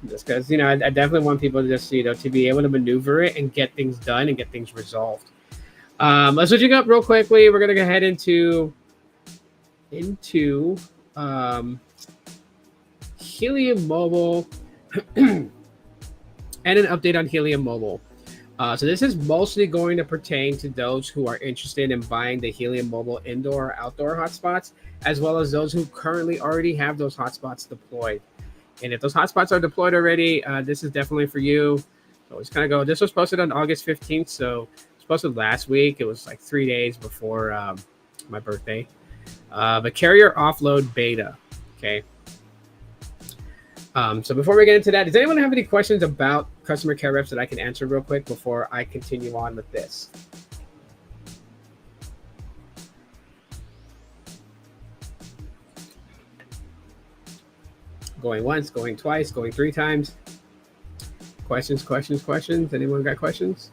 Just because I definitely want people to just to be able to maneuver it and get things done and get things resolved. Let's switching up real quickly. We're gonna go ahead into Helium Mobile and an update on Helium Mobile. So this is mostly going to pertain to those who are interested in buying the Helium Mobile indoor or outdoor hotspots, as well as those who currently already have those hotspots deployed. And if those hotspots are deployed already, this is definitely for you. So it's kind of go. This was posted on August 15th, so it was posted last week. It was like 3 days before my birthday. The carrier offload beta. Okay. So before we get into that, does anyone have any questions about customer care reps that I can answer real quick before I continue on with this? Going once, going twice, going 3 times. Questions. Anyone got questions?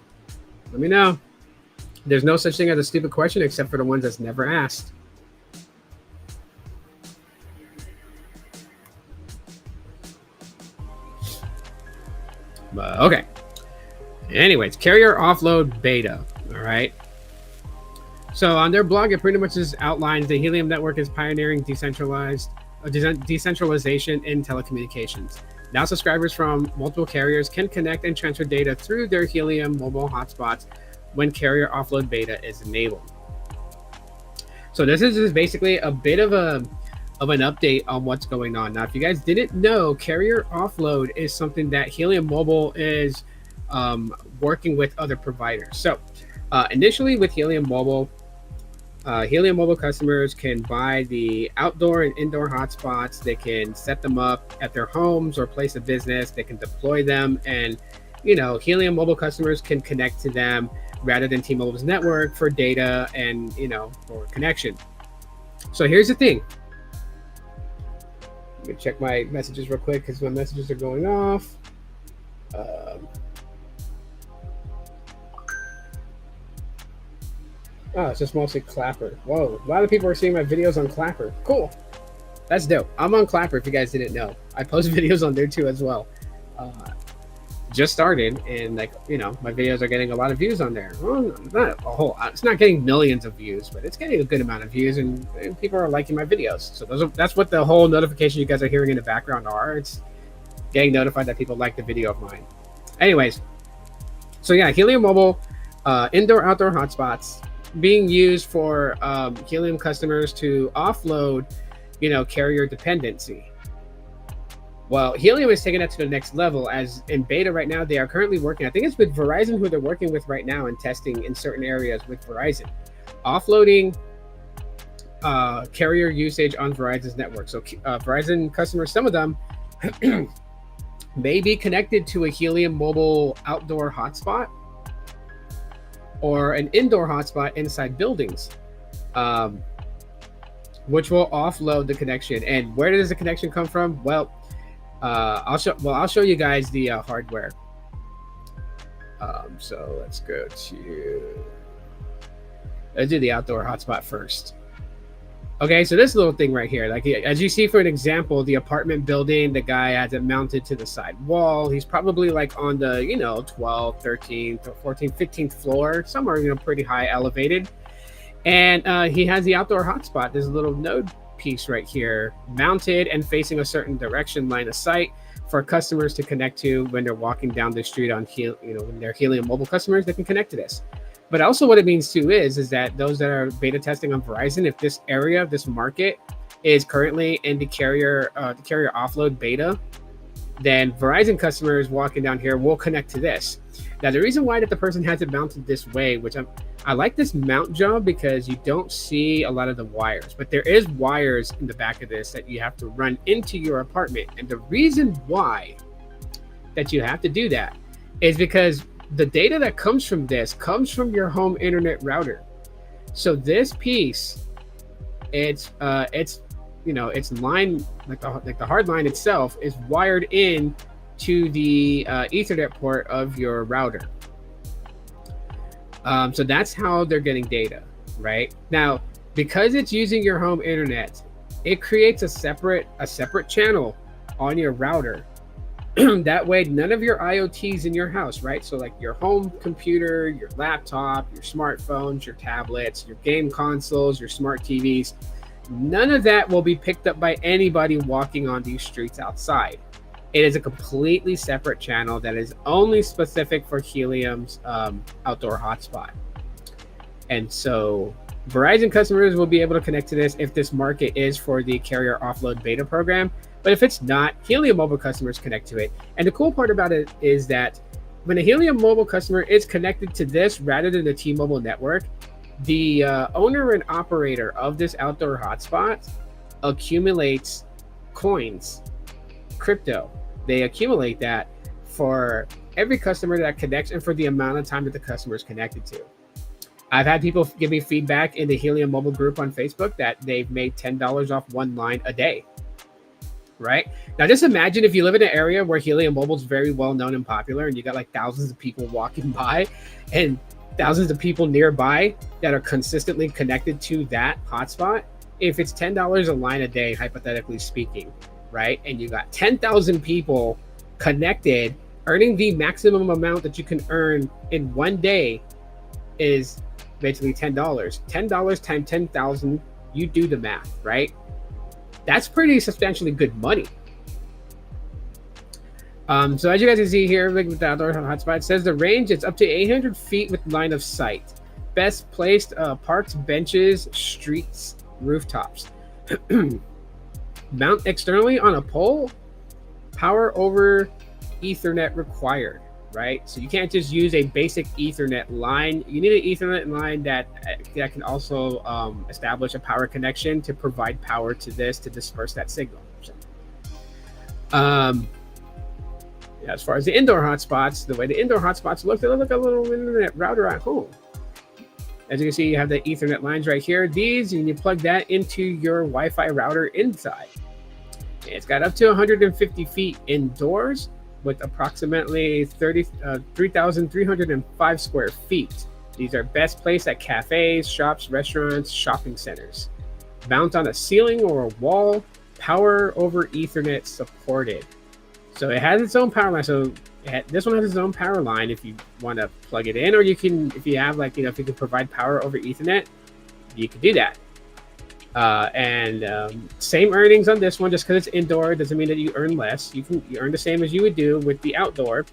Let me know. There's no such thing as a stupid question except for the ones that's never asked. Okay. Anyways, carrier offload beta. All right. So on their blog, it pretty much just outlines the Helium network is pioneering decentralization in telecommunications. Now subscribers from multiple carriers can connect and transfer data through their Helium mobile hotspots when carrier offload beta is enabled. So this is just basically a bit of an update on what's going on. Now, if you guys didn't know, carrier offload is something that Helium Mobile is working with other providers. So initially with Helium Mobile customers can buy the outdoor and indoor hotspots. They can set them up at their homes or place of business. They can deploy them, and Helium Mobile customers can connect to them rather than T-Mobile's network for data and for connection. So here's the thing. Let me check my messages real quick because my messages are going off. Oh, it's just mostly Clapper. Whoa, a lot of people are seeing my videos on Clapper. Cool. That's dope. I'm on Clapper if you guys didn't know. I post videos on there too as well. Just started, and like, you know, my videos are getting a lot of views on there. Well, not a whole, it's not getting millions of views, but it's getting a good amount of views, and people are liking my videos. So that's what the whole notification you guys are hearing in the background are. It's getting notified that people like the video of mine. Anyways, so yeah, Helium Mobile, indoor-outdoor hotspots being used for Helium customers to offload, you know, carrier dependency. Well, Helium is taking that to the next level, as in beta right now, they are currently working, I think it's with Verizon who they're working with right now and testing in certain areas with Verizon, offloading carrier usage on Verizon's network. So Verizon customers, some of them may be connected to a Helium Mobile outdoor hotspot or an indoor hotspot inside buildings, which will offload the connection. And where does the connection come from? Well, I'll show you guys the hardware. So let's do the outdoor hotspot first. Okay, so this little thing right here, like as you see for an example, the apartment building, the guy has it mounted to the side wall. He's probably like on the, you know, 12th, 13th, or 14th, 15th floor, somewhere, you know, pretty high elevated. And he has the outdoor hotspot, this little node piece right here, mounted and facing a certain direction, line of sight, for customers to connect to when they're walking down the street on when they're Helium Mobile customers, they can connect to this. But also what it means too is that those that are beta testing on Verizon, if this area, this market is currently in the carrier offload beta, then Verizon customers walking down here will connect to this. Now, the reason why that the person has it mounted this way, which I like this mount job because you don't see a lot of the wires, but there is wires in the back of this that you have to run into your apartment. And the reason why that you have to do that is because the data that comes from this comes from your home internet router. So this piece, it's line, like the hard line itself is wired in to the Ethernet port of your router. So that's how they're getting data, right? Now, because it's using your home internet, it creates a separate channel on your router. That way, none of your IoTs in your house, right? So like your home computer, your laptop, your smartphones, your tablets, your game consoles, your smart TVs, none of that will be picked up by anybody walking on these streets outside. It is a completely separate channel that is only specific for Helium's outdoor hotspot. And so Verizon customers will be able to connect to this if this market is for the carrier offload beta program. But if it's not, Helium Mobile customers connect to it. And the cool part about it is that when a Helium Mobile customer is connected to this rather than the T-Mobile network, the owner and operator of this outdoor hotspot accumulates coins, crypto. They accumulate that for every customer that connects and for the amount of time that the customer is connected to. I've had people give me feedback in the Helium Mobile group on Facebook that they've made $10 off one line a day. Right? Now, just imagine if you live in an area where Helium Mobile is very well known and popular, and you got like thousands of people walking by and thousands of people nearby that are consistently connected to that hotspot. If it's $10 a line a day, hypothetically speaking, right? And you got 10,000 people connected, earning the maximum amount that you can earn in one day is basically $10. $10 times 10,000, you do the math, right? That's pretty substantially good money. So as you guys can see here, like with the outdoor hotspot, it says the range is up to 800 feet with line of sight. Best placed parks, benches, streets, rooftops. Mount externally on a pole. Power over Ethernet required, right? So you can't just use a basic Ethernet line. You need an Ethernet line that can also establish a power connection to provide power to this, to disperse that signal. As far as the indoor hotspots, the way the indoor hotspots look, they look like a little internet router at home. As you can see, you have the Ethernet lines right here. These, and you plug that into your Wi-Fi router inside. It's got up to 150 feet indoors with approximately 3,305 square feet. These are best placed at cafes, shops, restaurants, shopping centers. Mount on a ceiling or a wall, power over Ethernet supported. So it has its own power line. So this one has its own power line if you want to plug it in, or you can, if you have like, if you can provide power over Ethernet, you can do that. Same earnings on this one. Just because it's indoor doesn't mean that you earn less. You earn the same as you would do with the outdoor.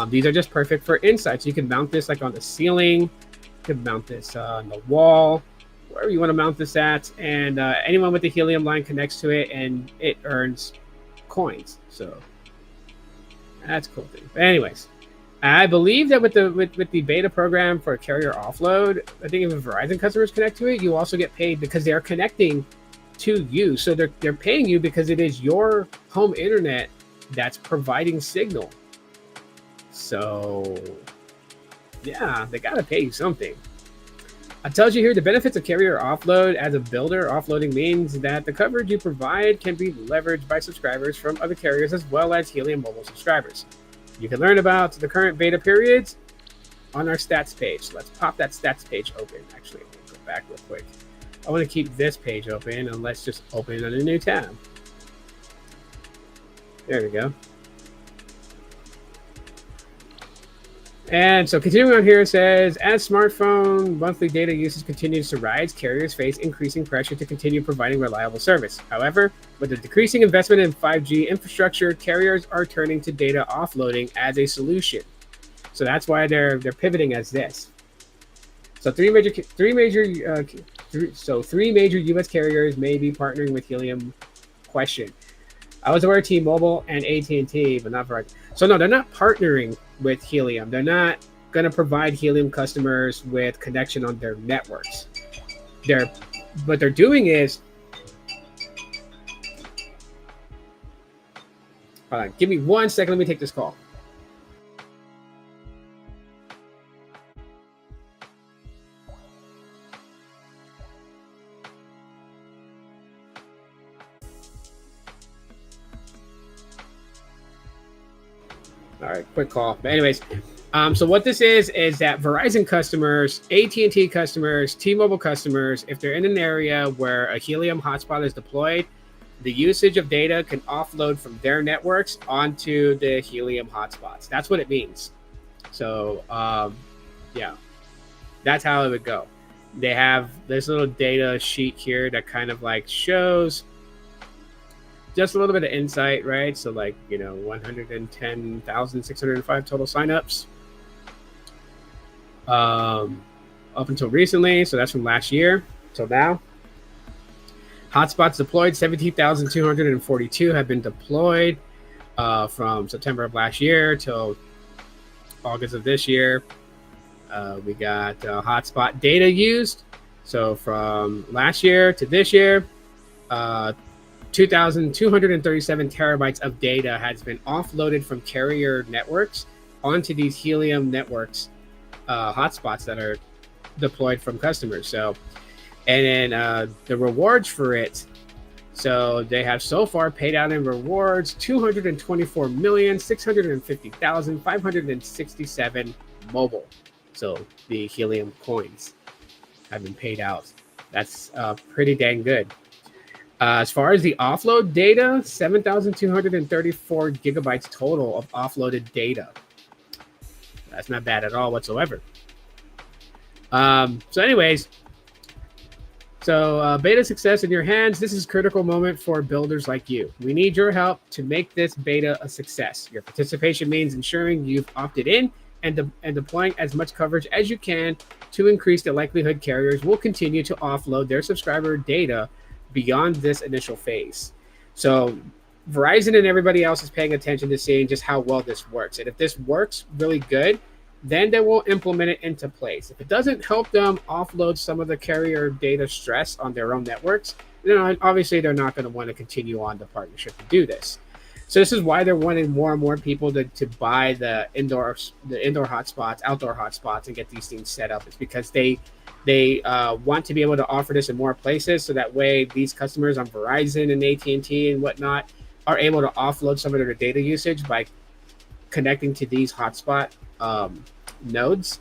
These are just perfect for inside. So you can mount this like on the ceiling. You can mount this on the wall, wherever you want to mount this at. And anyone with the Helium line connects to it, and it earns coins. So that's a cool thing. But anyways, I believe that with the beta program for carrier offload, I think if Verizon customers connect to it, you also get paid because they're connecting to you. So they're paying you because it is your home internet that's providing signal. So yeah, they gotta pay you something. It tells you here the benefits of carrier offload. As a builder, offloading means that the coverage you provide can be leveraged by subscribers from other carriers as well as Helium mobile subscribers. You can learn about the current beta periods on our stats page. So let's pop that stats page open. Actually, let me go back real quick. I want to keep this page open, and let's just open it on a new tab. There we go. And so continuing on here, it says, as smartphone monthly data usage continues to rise, carriers face increasing pressure to continue providing reliable service. However, with the decreasing investment in 5G infrastructure, carriers are turning to data offloading as a solution. So that's why they're pivoting as this. So three major U.S. carriers may be partnering with Helium. Question: I was aware of T-Mobile and AT&T, but not Verizon. So no, they're not partnering with Helium. They're not going to provide Helium customers with connection on their networks. What they're doing is, hold on, give me 1 second. Let me take this call. All right, quick call. But anyways, so what this is that Verizon customers, AT&T customers, T-Mobile customers, if they're in an area where a Helium hotspot is deployed, the usage of data can offload from their networks onto the Helium hotspots. That's what it means. So, yeah, that's how it would go. They have this little data sheet here that kind of like shows just a little bit of insight, right? So like, 110,605 total signups up until recently. So that's from last year till now. Hotspots deployed, 17,242 have been deployed from September of last year till August of this year. We got hotspot data used. So from last year to this year, 2,237 terabytes of data has been offloaded from carrier networks onto these Helium networks, hotspots that are deployed from customers. So, and then the rewards for it. So they have so far paid out in rewards 224,650,567 mobile. So the Helium coins have been paid out. That's pretty dang good. As far as the offload data, 7,234 gigabytes total of offloaded data. That's not bad at all whatsoever. So anyways, beta success in your hands. This is a critical moment for builders like you. We need your help to make this beta a success. Your participation means ensuring you've opted in and deploying as much coverage as you can to increase the likelihood carriers will continue to offload their subscriber data beyond this initial phase. So Verizon and everybody else is paying attention to seeing just how well this works. And if this works really good, then they will implement it into place. If it doesn't help them offload some of the carrier data stress on their own networks, then obviously they're not going to want to continue on the partnership to do this. So this is why they're wanting more and more people to buy the indoor hotspots, outdoor hotspots, and get these things set up. It's because they They want to be able to offer this in more places, so that way these customers on Verizon and AT&T and whatnot are able to offload some of their data usage by connecting to these hotspot nodes.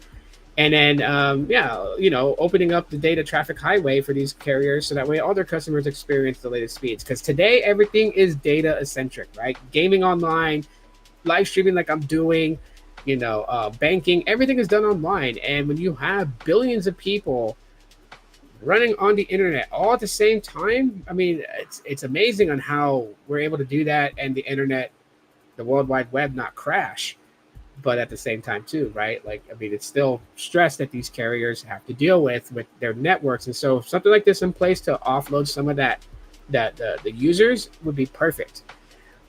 And then, opening up the data traffic highway for these carriers, so that way all their customers experience the latest speeds. Because today, everything is data eccentric, right? Gaming online, live streaming like I'm doing, banking, everything is done online. And when you have billions of people running on the internet all at the same time, I mean, it's amazing on how we're able to do that, and the internet, the World Wide Web, not crash. But at the same time too, right? Like, I mean, it's still stress that these carriers have to deal with their networks. And so something like this in place to offload some of that the users would be perfect.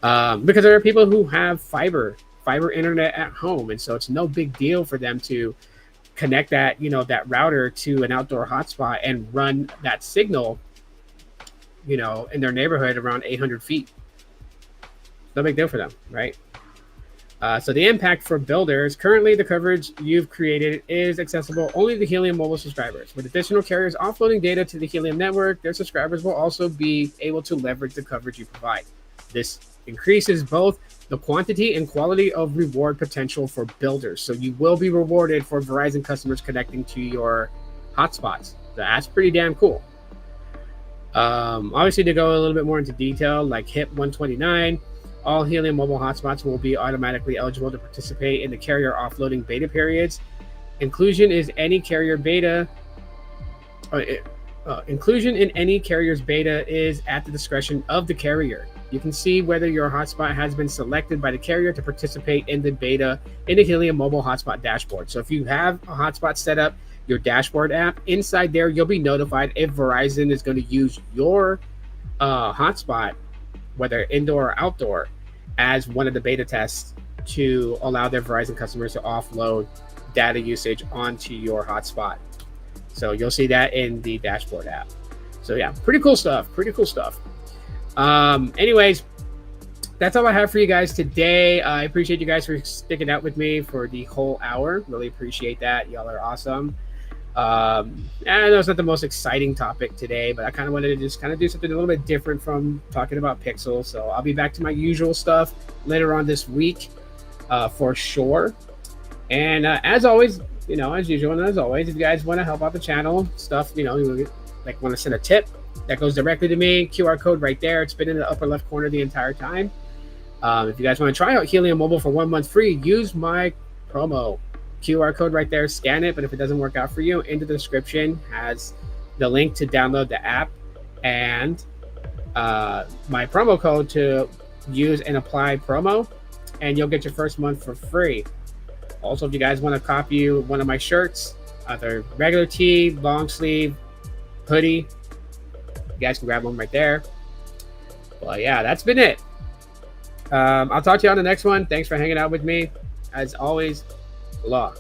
Because there are people who have fiber internet at home, and so it's no big deal for them to connect that router to an outdoor hotspot and run that signal in their neighborhood around 800 feet. No big deal for them, right? So the impact for builders: currently the coverage you've created is accessible only to Helium mobile subscribers. With additional carriers offloading data to the Helium network, their subscribers will also be able to leverage the coverage you provide. This increases both the quantity and quality of reward potential for builders. So you will be rewarded for Verizon customers connecting to your hotspots. That's pretty damn cool. Obviously, to go a little bit more into detail, like HIP 129, all Helium mobile hotspots will be automatically eligible to participate in the carrier offloading beta periods. Inclusion in any carrier's beta is at the discretion of the carrier. You can see whether your hotspot has been selected by the carrier to participate in the beta in the Helium mobile hotspot dashboard. So if you have a hotspot set up, your dashboard app, inside there, you'll be notified if Verizon is going to use your hotspot, whether indoor or outdoor, as one of the beta tests to allow their Verizon customers to offload data usage onto your hotspot. So you'll see that in the dashboard app. So yeah, pretty cool stuff. Anyways, that's all I have for you guys today. I appreciate you guys for sticking out with me for the whole hour. Really appreciate that. Y'all are awesome. I know it's not the most exciting topic today, but I kind of wanted to just kind of do something a little bit different from talking about Pixel. So I'll be back to my usual stuff later on this week, for sure. And as always, as usual, and as always, if you guys want to help out the channel, stuff, like want to send a tip, that goes directly to me. QR code right there. It's been in the upper left corner the entire time. If you guys want to try out Helium Mobile for 1 month free, use my promo. QR code right there, scan it. But if it doesn't work out for you, in the description has the link to download the app and my promo code to use and apply promo, and you'll get your first month for free. Also, if you guys want to copy one of my shirts, either regular tee, long sleeve, hoodie, you guys can grab one right there. Well, yeah, that's been it. I'll talk to you on the next one. Thanks for hanging out with me. As always, aloha.